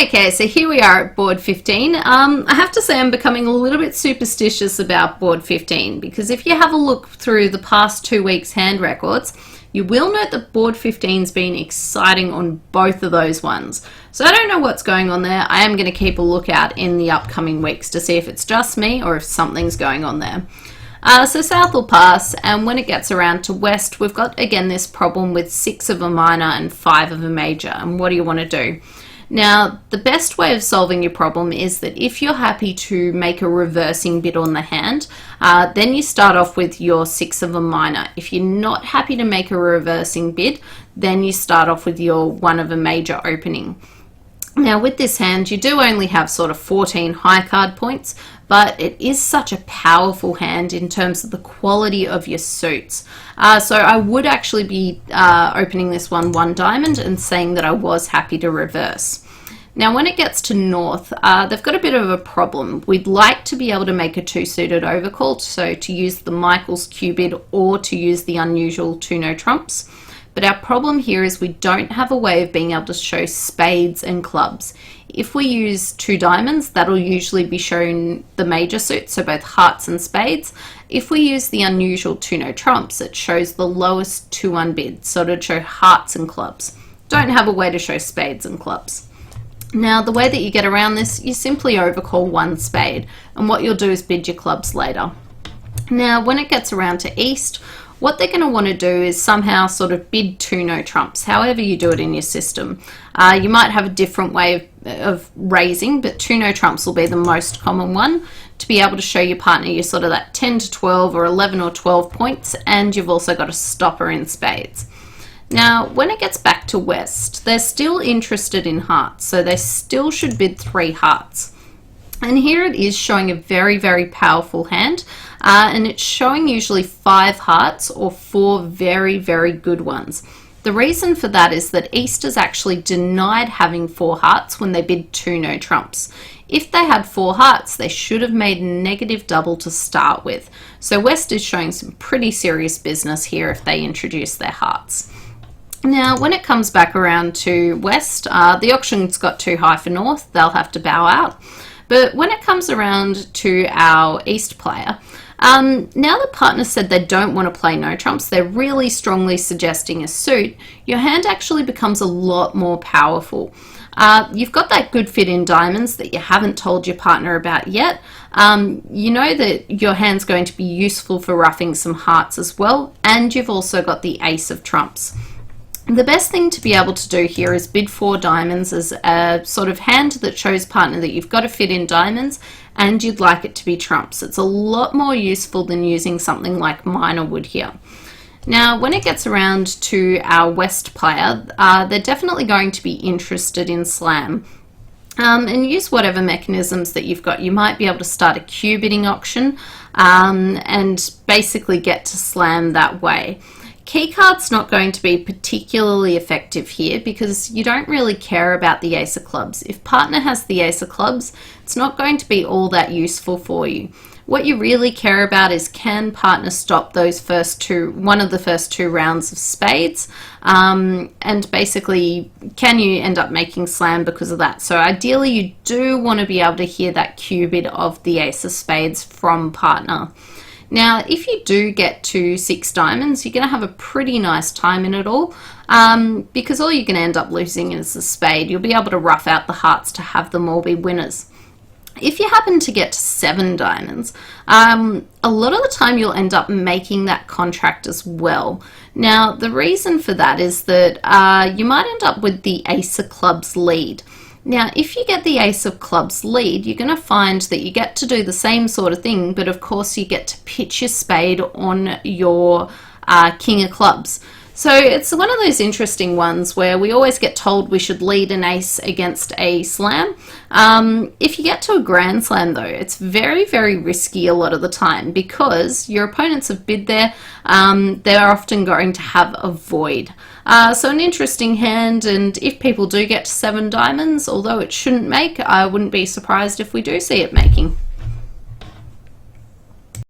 Okay, so here we are at board 15. I have to say I'm becoming a little bit superstitious about board 15 because if you have a look through the past 2 weeks' hand records, you will note that board 15's been exciting on both of those ones. So I don't know what's going on there. I am going to keep a lookout in the upcoming weeks to see if it's just me or if something's going on there. So south will pass, and when it gets around to west, we've got again this problem with 6 of a minor and 5 of a major. And what do you want to do? Now, the best way of solving your problem is that if you're happy to make a reversing bid on the hand, then you start off with your 6 of a minor. If you're not happy to make a reversing bid, then you start off with your 1 of a major opening. Now, with this hand, you do only have sort of 14 high card points, but it is such a powerful hand in terms of the quality of your suits. So I would actually be opening this one diamond and saying that I was happy to reverse. Now, when it gets to north, they've got a bit of a problem. We'd like to be able to make a 2-suited overcall, so to use the Michael's Q bid or to use the unusual 2 no trumps. But our problem here is we don't have a way of being able to show spades and clubs. If we use 2 diamonds, that'll usually be shown the major suits, so both hearts and spades. If we use the unusual 2 no trumps, it shows the lowest 2 unbids, so it'll show hearts and clubs. Don't have a way to show spades and clubs. Now, the way that you get around this, you simply overcall 1 spade, and what you'll do is bid your clubs later. Now, when it gets around to east, what they're going to want to do is somehow sort of bid 2 no trumps, however you do it in your system. You might have a different way of raising, but 2 no trumps will be the most common one to be able to show your partner you're sort of that 10 to 12 or 11 or 12 points, and you've also got a stopper in spades. Now, when it gets back to west, they're still interested in hearts, so they still should bid 3 hearts. And here it is showing a very, very powerful hand, and it's showing usually 5 hearts or 4 very, very good ones. The reason for that is that East is actually denied having 4 hearts when they bid 2 no trumps. If they had 4 hearts, they should have made a negative double to start with. So West is showing some pretty serious business here if they introduce their hearts. Now, when it comes back around to West, the auction's got too high for North. They'll have to bow out. But when it comes around to our East player, now the partner said they don't want to play no trumps, they're really strongly suggesting a suit, your hand actually becomes a lot more powerful. You've got that good fit in diamonds that you haven't told your partner about yet. You know that your hand's going to be useful for roughing some hearts as well, and you've also got the ace of trumps. The best thing to be able to do here is bid 4 diamonds as a sort of hand that shows partner that you've got a fit in diamonds and you'd like it to be trumps. It's a lot more useful than using something like minor would here. Now, when it gets around to our West player, they're definitely going to be interested in slam. And use whatever mechanisms that you've got. You might be able to start a Q bidding auction and basically get to slam that way. Keycard's not going to be particularly effective here because you don't really care about the ace of clubs. If partner has the ace of clubs, it's not going to be all that useful for you. What you really care about is can partner stop those one of the first 2 rounds of spades, and basically can you end up making slam because of that. So ideally you do want to be able to hear that Q bid of the ace of spades from partner. Now, if you do get to 6 diamonds, you're going to have a pretty nice time in it all, because all you're going to end up losing is the spade. You'll be able to rough out the hearts to have them all be winners. If you happen to get to 7 diamonds, a lot of the time you'll end up making that contract as well. Now, the reason for that is that you might end up with the ace of clubs lead. Now, if you get the ace of clubs lead, you're going to find that you get to do the same sort of thing, but of course you get to pitch your spade on your king of clubs. So it's one of those interesting ones where we always get told we should lead an ace against a slam. If you get to a grand slam though, it's very, very risky a lot of the time because your opponents have bid there. They're often going to have a void. So an interesting hand, and if people do get to 7 diamonds, although it shouldn't make, I wouldn't be surprised if we do see it making.